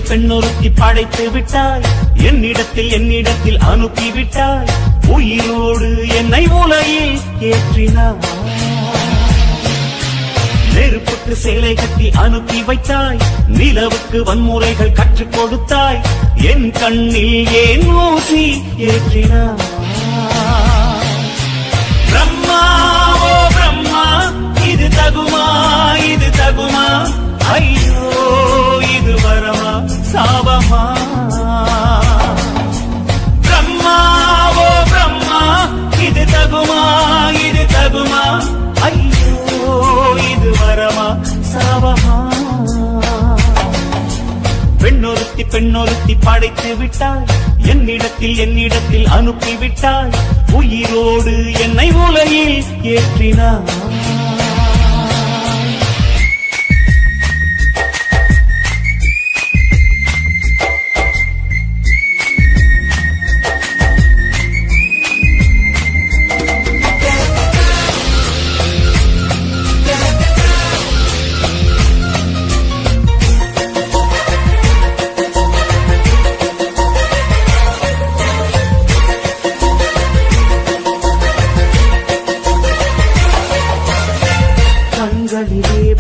பெண்ணொருத்தி படைத்து விட்டாய், என்னிடத்தில் அனுப்பிவிட்டாய், உயிரோடு என்னை உலகில் ஏற்றினாய். நெருப்புக்கு சேலை கட்டி அனுப்பி வைத்தாய், நிலவுக்கு வன்முறைகள் கற்றுக் கொடுத்தாய், என் கண்ணில் ஏன் ஊசி ஏற்றினாய். பிரம்மா ஓ பிரம்மா, இது தகுமா இது தகுமா, ஐயோ இது வரமா சாபமா. பிரம்மா ஓ பிரம்மா, இது தகுமா இது தகுமா, ஐயோ இது வரமா சாபமா. பெண்ணொருத்தி படைத்து விட்டாய், என்னிடத்தில் அனுப்பிவிட்டாய், உயிரோடு என்னை உலகில் ஏற்றினாய்.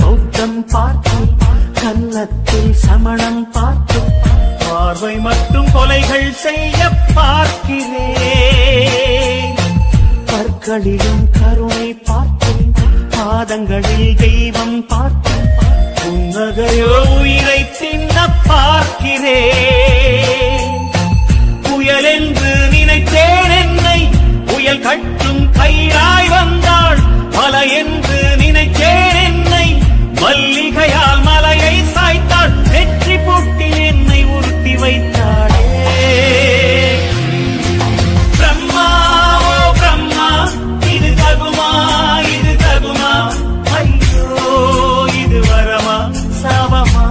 பௌத்தம் பார்த்து, கன்னத்தில் சமணம் பார்த்து, பார்வை மட்டும் கொலைகள் செய்ய பார்க்கிறேன். பற்களிலும் கருணை பார்த்து, பாதங்களில் தெய்வம் பார்த்து, புன்னகையோ உயிரை தின்ன பார்க்கிறேன். புயல் என்று நினைத்தேன் என்னை, புயல் கட்டும் கயிறாய் வந்தாள். மலை என்று நினைத்தேன் என்னை, மல்லிகையால் மலையை சாய்த்தாள். வெற்றி போட்டில் என்னை உருட்டி வைத்தாளே. பிரம்மா ஓ பிரம்மா, இது தகுமா இது தகுமா, ஐயோ இது வரமா சாபமா.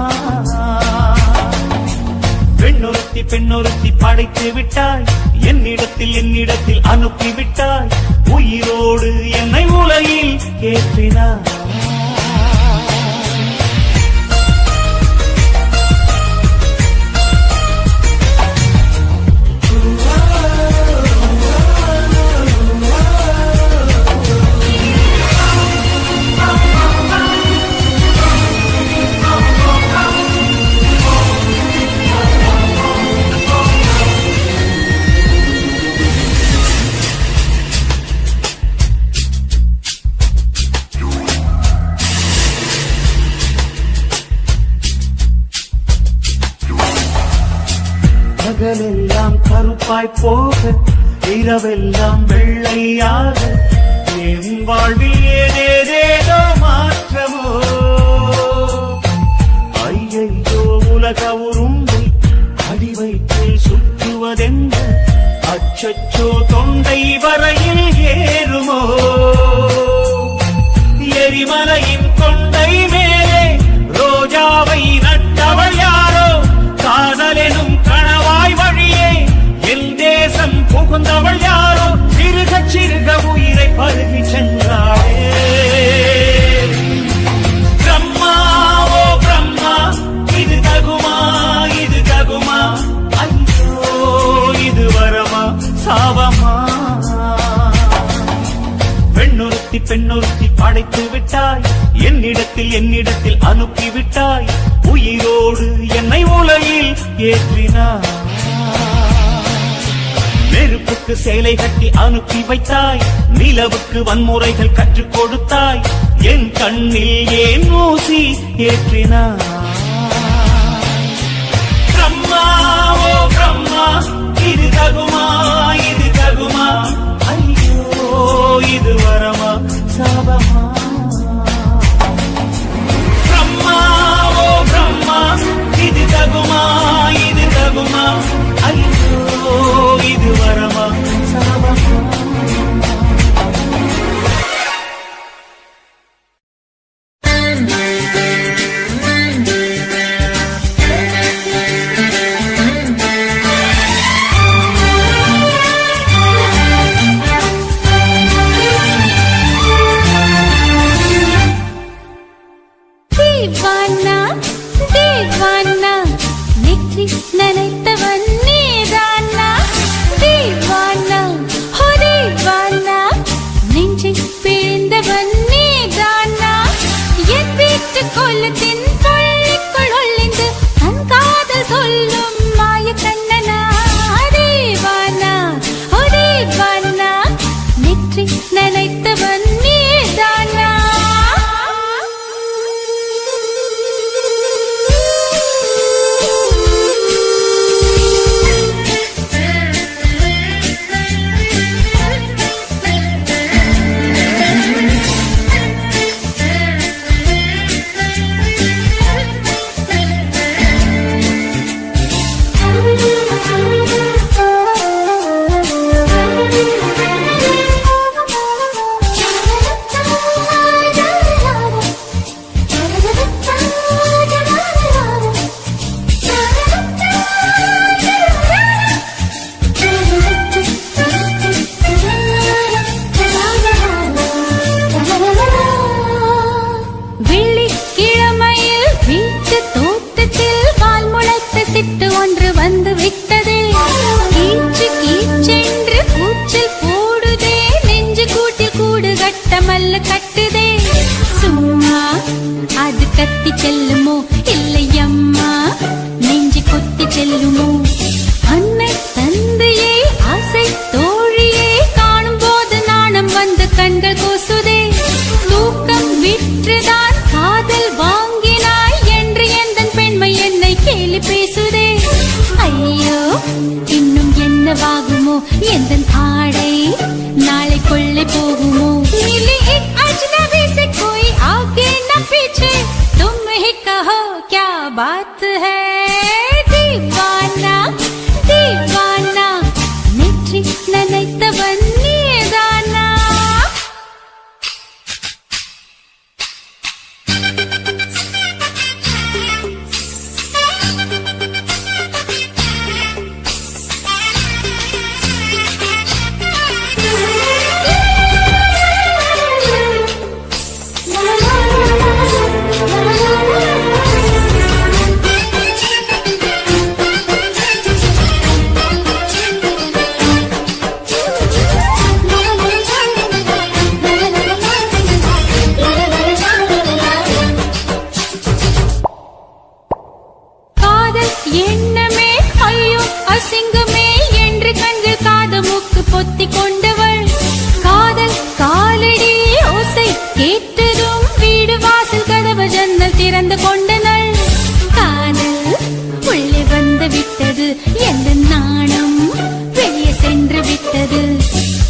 பெண்ணொருத்தி படைத்து விட்டாய், என்னிடத்தில் அனுப்பிவிட்டாய், உயிரோடு என்னை உலகில் ஏற்றினாய். பகலெல்லாம் கருப்பாய் போக, இரவெல்லாம் வெள்ளையாக, என் வாழ்வில் ஏதேதோ மாற்றமோ. ஐயையோ உலக உருண்டை அடிவயிற்றில் சுற்றுவதென்ன, அச்சச்சோ தொண்டை வரையில் ஏறுமோ. எரிமலையின் கொண்டை மேலே ரோஜாவை நட்டவள் யாரோ, காதலெனும் கணவாய் வழியே என் தேசம் புகுந்தவள் யாரோ, சிறுக சிறுக உயிரை பருகி சென்றாளே. பிரம்மா ஓ பிரம்மா, இது தகுமா இது தகுமா, ஐயோ இது வரமா சாபமா. பெண்ணொருத்தி படைத்து விட்டாய், என்னிடத்தில் அனுப்பிவிட்டாய், உயிரோடு என்னை உலகில் ஏற்றினாய். நெருப்புக்கு சேலை கட்டி அனுப்பி வைத்தாய், நிலவுக்கு வன்முறைகள் கற்றுக் கொடுத்தாய், என் கண்ணில் ஏன் ஊசி ஏற்றினாய். பிரம்மா ஓ பிரம்மா, இது தகுமா இது தகுமா, ஐயோ இது வரமா சாபமா. பிரம்மா ஓ பிரம்மா, இது தகுமா இது தகுமா, ஐயோ இது வரமா சாபமா. बात है दीवाना दीवाना नेற்றி நினைத்தவன் நீதானா எண்ணமே ஐயோ அசிங்கமே என்று கண்கள் காது மூக்கு பொத்தி கொண்டவள் காதல் காலடி ஓசை கேட்டதும் வீடு வாசல் கதவு ஜன்னல் திறந்து கொண்டனள் காதல் உள்ளே வந்து விட்டது எந்த நாணம் வெளியே சென்று விட்டது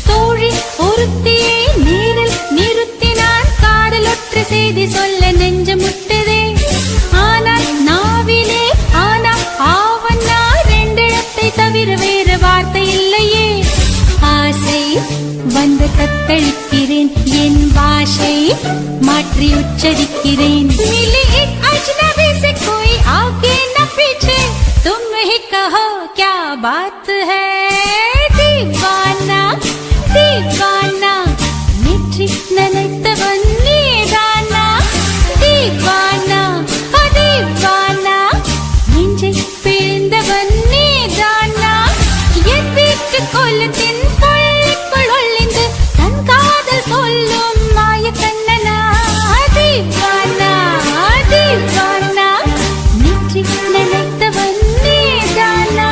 தோழி ஒருத்தியை நேரில் நிறுத்தினான் காதல் ஒற்ற செய்தி சொல்ல நெஞ்சு முட்டதே ஆனால் நாவிலே ஆனா ஆவண்ணா ரெண்டிடத்தை தவிர வேறு வார்த்தை இல்லையே ஆசை வந்து தத்தளிக்கிறேன் என் பாஷை மாற்றி உச்சரிக்கிறேன் मिली एक अजनबी से कोई आगे न पीछे तुम ही कहो क्या बात है दीवाना दीवाना नेற்றி நினைத்தவன் நீதானா दीवाना दीवाना நெஞ்சை பிழிந்தவன் நீதானா என் வீட்டு கொல்லத்தின் பள்ளிக்குள் ஒளிந்து தன் காதல் சொல்லும் மாய கண்ணனா दीवाना दीवाना நெற்றி நினைத்தவன் நீதானா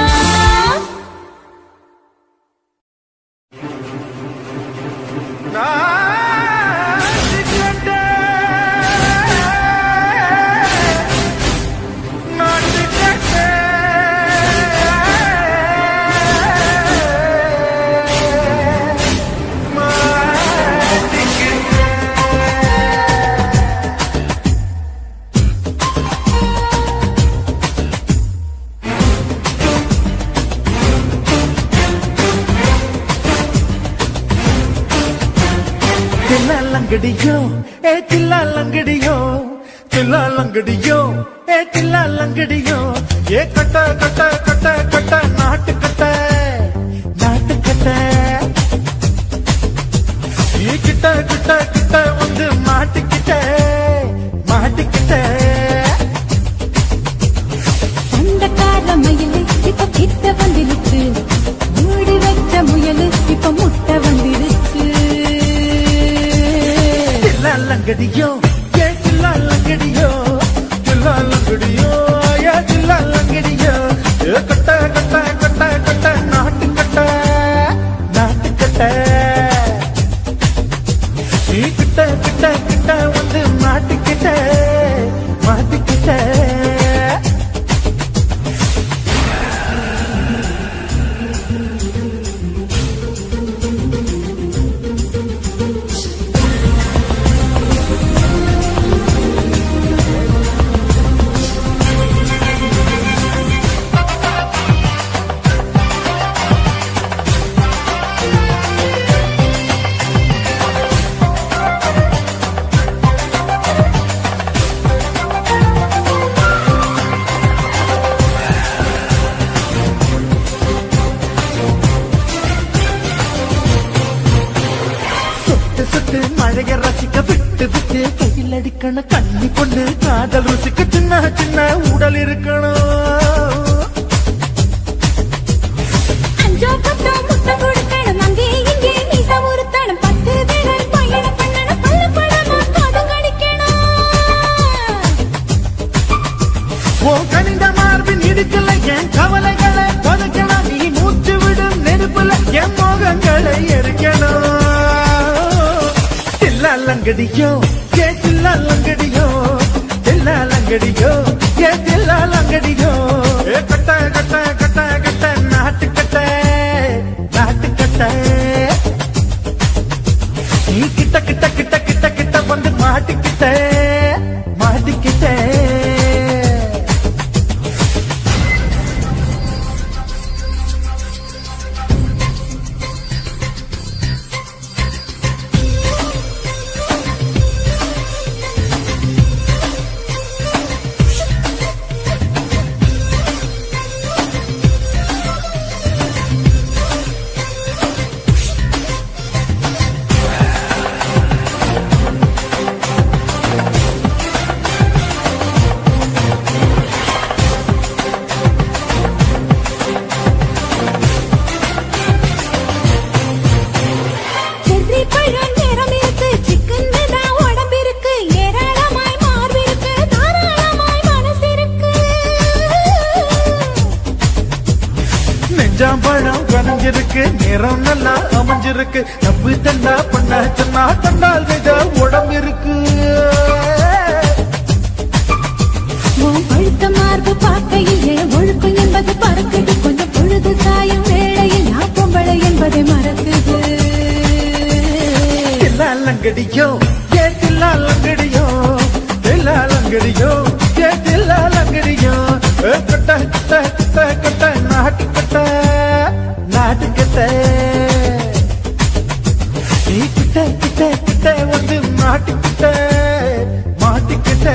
லங்கடியோ ஏ தில்லா லங்கடியோ தில்லா லங்கடியோ ஏ தில்லா லங்கடியோ ஏ கட்ட கட்ட கட்ட கட்ட நாட்டு கட்ட நாட்டு கட்ட நீ கிட்ட கிட்ட கிட்ட வந்து மாட்டிக்கிட்ட மாட்டிக்கிட்ட சண்டக்கார மயிலு இப்ப கிட்ட வந்துருச்சு மூடி வச்ச முயலு இப்ப முட்டை வந்துருச்சு லங்கடியோ ஏ தில்லா லங்கடியோ தில்லா லங்கடியோ ஏ தில்லா லங்கடியோ ஏ கட்ட கட்ட கட்ட கட்ட நாட்டு கட்ட நாட்டு கட்ட நீ கிட்ட கிட்ட கிட்ட வந்து மாட்டிக்கிட்ட மாட்டிக்கிட்ட சுட்டு மழைய ரசிக்க விட்டு விட்டு கையில் அடிக்கணும் கண்ணி கொண்டு காதல் ருசிக்க சின்ன சின்ன உடல் இருக்கணும் அஞ்சோ பத்தோ முட்டை கொடுக்கணும் அங்கே இங்கே நீசா ஒரு தடம் 10 விரல் பயணம் பண்ணணும் பல்ல படமா காதல் கடிக்கணும் ஓ கனிந்த மார்பின் இடுக்கல என் கவலைகளை புதைக்கணும் நீ மூச்சு விடும் நெருப்புல என் மோகங்களை எரிக்கணும் தில்லா லங்கடியோ ஏ தில்லா லங்கடியோ தில்லா லங்கடியோ ஏ தில்லா லங்கடியோ ஏ கட்ட கட்ட கட்ட கட்ட நாட்டு கட்ட நாட்டு கட்ட நீ கிட்ட கிட்ட கிட்ட கிட்ட கிட்ட வந்து மாட்டிக்கிட்ட மாட்டிக்கிட்ட அன்பு தந்தா பண்ண சொன்னா தந்தால் செய்த உடம்பு இருக்கு. உன் பழுத்த மார்பு பார்க்கையிலே ஒழுக்கம் என்பது பறக்குது. கொஞ்சம் பொழுது சாயும் வேளையில் நான் பொம்பளை என்பதை மறக்குது. தில்லாலங்கடியோ ஏ தில்லாலங்கடியோ, தில்லாலங்கடியோ ஏ தில்லாலங்கடியோ. கட்ட கட்ட கட்ட கட்ட நாட்டு கட்ட நாட்டு கட்ட. நீ கிட்ட கிட்ட கிட்ட வந்து மாட்டிக்கிட்ட மாட்டிக்கிட்ட.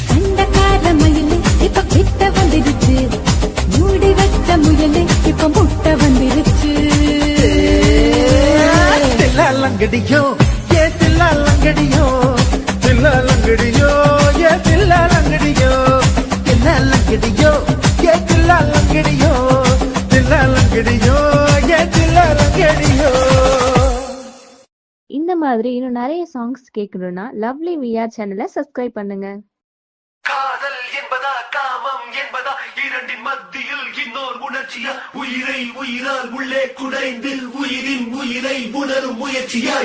சண்டக்கார மயிலு இப்ப கிட்ட வந்துருச்சு. மூடி வச்ச முயலு இப்ப முட்டை வந்துருச்சு. தில்லாலங்கடியோ ஏ தில்லாலங்கடியோ, தில்லாலங்கடியோ ஏ தில்லாலங்கடியோ. தில்லாலங்கடியோ ஏ தில்லாலங்கடியோ, தில்லாலங்கடியோ ஏ தில்லாலங்கடியோ. இந்த மாதிரி இன்னும் நிறைய சாங்ஸ் கேட்கணும்னா லவ்லி விஆர் சேனலை சப்ஸ்கிரைப் பண்ணுங்க. காதல் என்பதா காமம் என்பதா இரண்டின் மத்தியில் இன்னொரு உணர்ச்சியா உயிரை உயிரால் உள்ளே குடைந்து உயிரின் உயிரை உணரும் முயற்சியா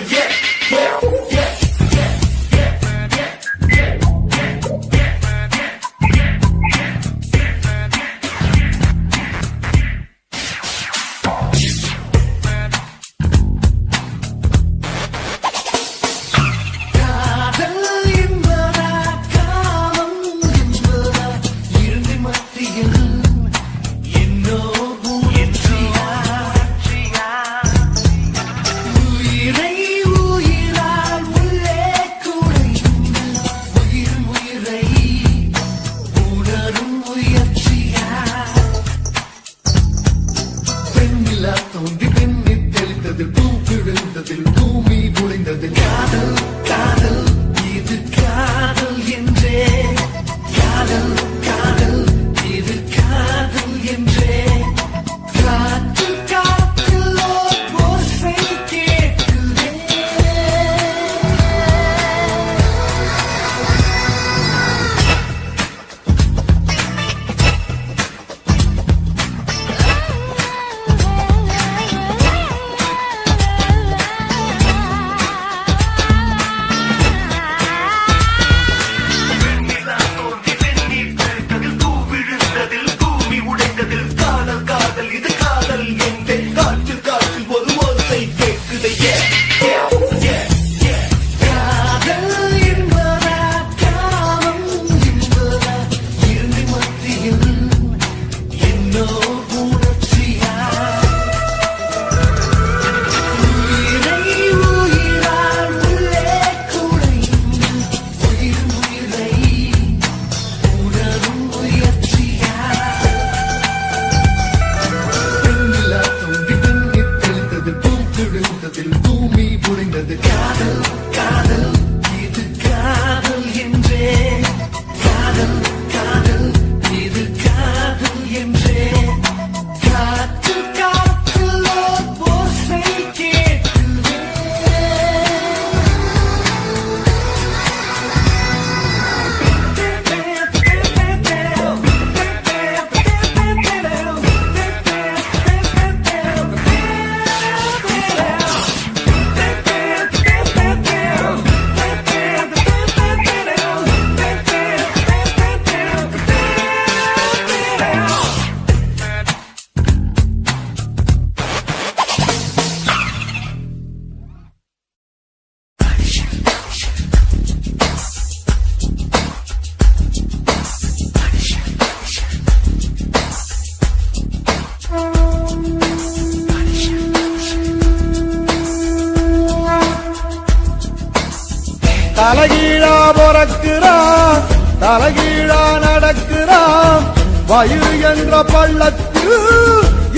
தலைகீழா பொறக்கிறான், தலைகீழா நடக்கிறான். வயிறு என்ற பள்ளத்தில்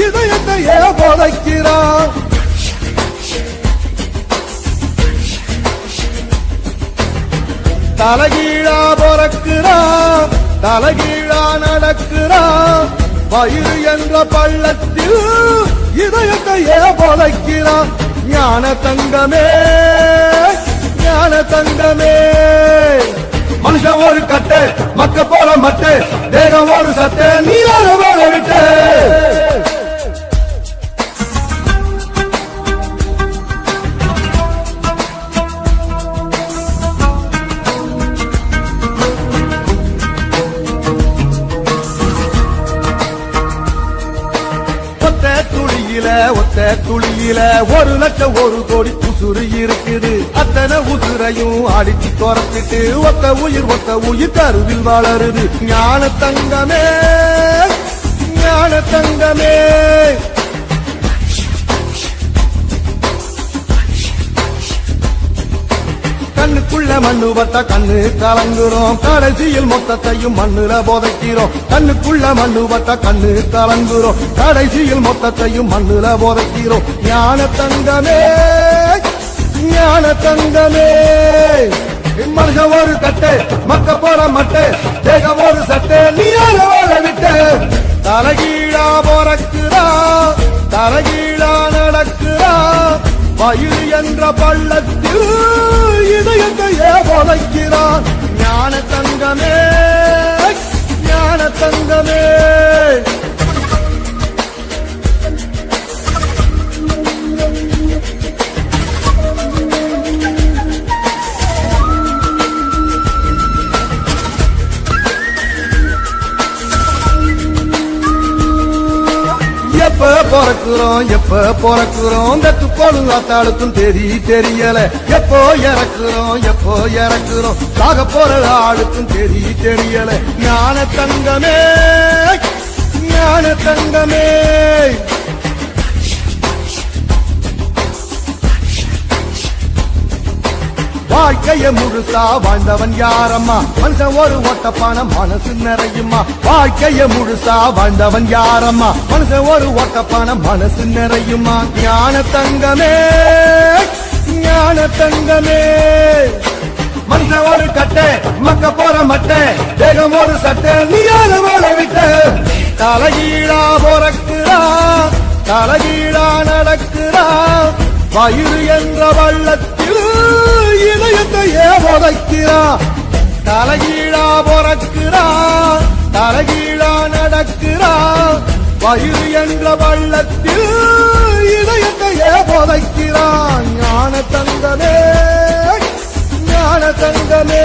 இதயத்தையே புதைக்கிறான். தலைகீழா பொறக்கிறான், தலைகீழா நடக்கிறான். வயிறு என்ற பள்ளத்தில் இதயத்தையே புதைக்கிறான். ஞான தங்கமே, ஞான தங்கமே. மனுஷன் ஒரு கட்டு, மக்க போல மட்டு, தேகம் ஒரு சத்து, நீராக போல விட்டு. ஒத்த துளியில 1,00,000 1 கோடி உசுறு இருக்குது. அத்தனை உசுரையும் அடிச்சு துரத்திட்டு ஒத்த உயிர் கருவில் வளருது. ஞான தங்கமே ஞான தங்கமே, கண்ணுக்குள்ள மண்ணு பட்டா கண்ணு கலங்குறோம், கடைசியில் மொத்தத்தையும் மண்ணுல போதைக்கிறோம். கண்ணுக்குள்ள மண்ணு பட்டா கண்ணு கலங்குறோம், கடைசியில் மொத்தத்தையும் மண்ணுல போதைக்கிறோம். ஞான தங்கமே ஞான தங்கமே, மனுஷன் ஒரு கட்டு மக்க போற மட்டு தேகம் ஒரு சட்டு நீயால ஓட விட்டு தலகீழா போறக்குறா தலகீழா நடக்குறா. வயிறு என்ற பள்ளத்தில் இதயத்தையே போதைக்கிறான். ஞான தங்கமே ஞான தங்கமே, எப்ப பிறக்குறோம் தத்து போடும் ஆத்தாளுக்கும் தெரியல. எப்போ இறக்குறோம் சாக போற ஆளுக்கும் தெரியல. ஞான தங்கமே ஞான தங்கமே, வாழ்க்கைய முழுசா வாழ்ந்தவன் யாரம்மா, மனுஷன் ஒரு ஓட்டப்பான மனசு நிறையுமா. வாழ்க்கைய முழுசா வாழ்ந்தவன் யாரம்மா, மனுஷன் ஒரு ஓட்டப்பான மனசு நிறையுமா. ஞான தங்கமே ஞான தங்கமே, மனுஷன் ஒரு கட்டை மக்க போற மட்டை தேகம் ஒரு சட்டை நீயால வாழ விட்ட தலகீழா போறக்குறா தலகீழா நடக்குறா. வயிறு என்ற வள்ளத்தில் இதயத்தையே போதைக்கிறா. தலகீழா போறக்குறா தலகீழா நடக்குறா. வயிறு என்ற வள்ளத்தில் இதயத்தையே போதைக்கிறா. ஞான தங்கமே ஞான தங்கமே,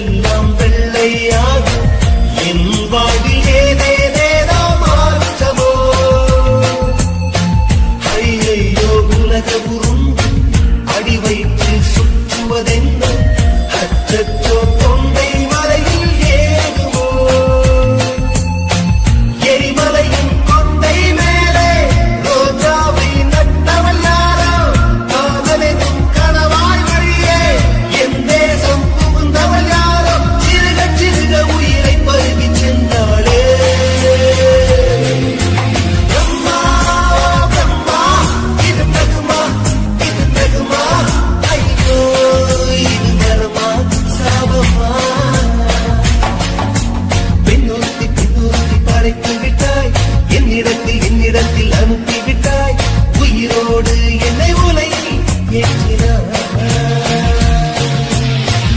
எல்லாம் வெள்ளையாகும் என் வாழ்வில் ஏதேதேதோ மாற்றமோ ஐயையோ உலக உருண்டு அடி வைத்து சுற்றுவதென்ன அச்சச்சோ தொண்டை மலையில் ஏகுமோ எரிமலையின் கொண்டை மேலே ரோஜாவை நட்டவள் யாரோ காதலின் கனவாய் வழியே என் தேசம் புகுந்தவள் யாரோ சிறுக சிறுக உயிரை பருகி சென்றாளே பிரம்மா பிரம்மா இது தகுமா ஐயோ இது வரமா சாபமா பெண்ணொருத்தி படைத்து விட்டாய் என்னிடத்தில் அனுப்பி விட்டாய் உயிரோடு என்னை உலகில் ஏற்றினாய்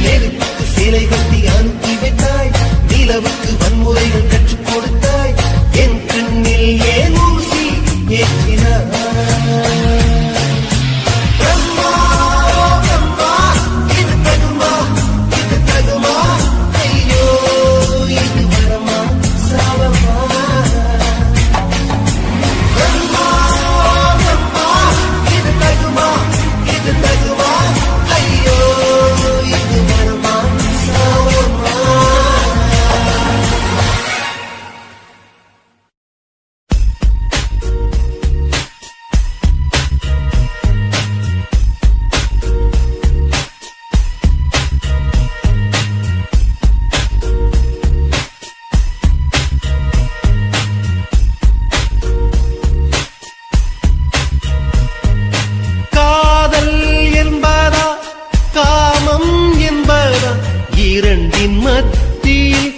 நெருப்புக்கு சேலை கட்டி அனுப்பி விட்டாய் நிலவுக்கு வன்முறைகள் கற்றுக் கொடுத்தாய் என் கண்ணில் ஏன் ஊசி ஏற்றினாய் பிரம்மா பிரம்மா இது தகுமா ஐயோ இது வரமா சாபமா பிரம்மா பிரம்மா இது தகுமா ஐயோ இது வரமா சாபமா காதல் என்பதா காமம் என்பதா இரண்டின் மத்தியில்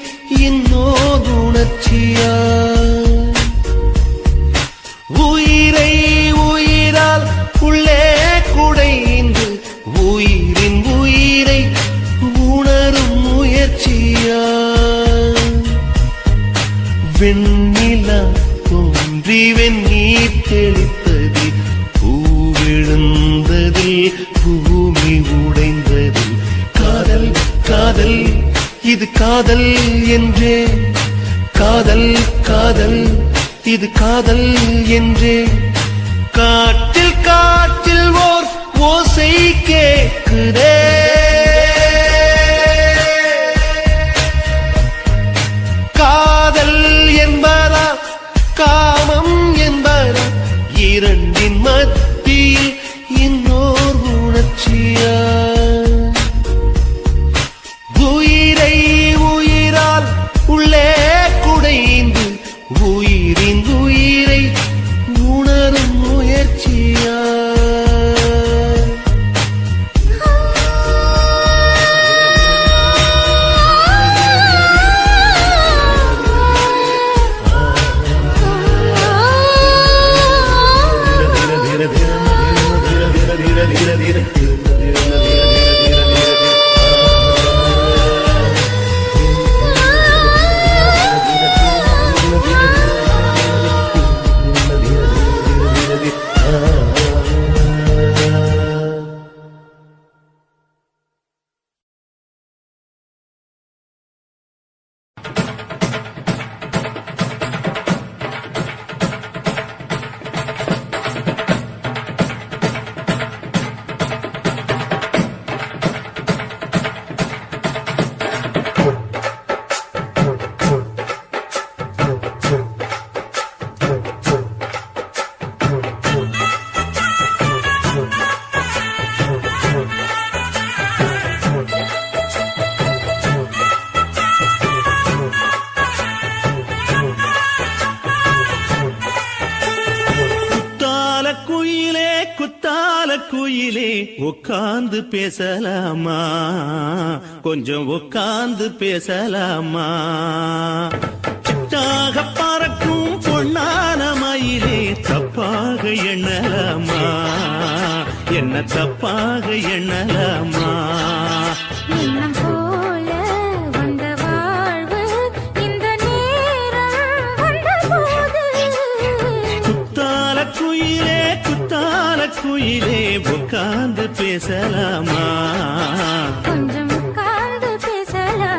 இன்னோர் உணர்ச்சியா உயிரை உயிரால் உள்ளே குடைந்து உயிரின் உயிரை உணரும் முயற்சியா வெண்ணிலா தோன்றி வெந்நீர் தெளித்ததில் பூவிழுந்ததில் பூமி உடைந்ததில் காதல் காதல் இது காதல் என்றே காதல் காதல் இது காதல் என்றே காட்டில் காட்டில் ஓர் ஓசை கேட்குதே காதல் என்பதா காமம் என்பதா இரண்டின் மத்தியில் இன்னோர் உணர்ச்சியா உயிரை உயிரால் உள்ளே குடைந்து உயிரின் உயிரை உணரும் முயற்சியா குயிலே உட்கார்ந்து பேசலாமா, கொஞ்சம் உட்கார்ந்து பேசலாமா. சிட்டாக பறக்கும் பொன்னான மயிலே தப்பாக எண்ணலாமா, என்ன தப்பாக எண்ணலாமா. எண்ணம் போல வந்த வாழ்வு இந்த நேரம் வந்தபோது, குத்தால குயிலே குத்தால குயிலே உட்கார்ந்து பேசலாமா, கொஞ்சம் உட்கார்ந்து பேசலாமா.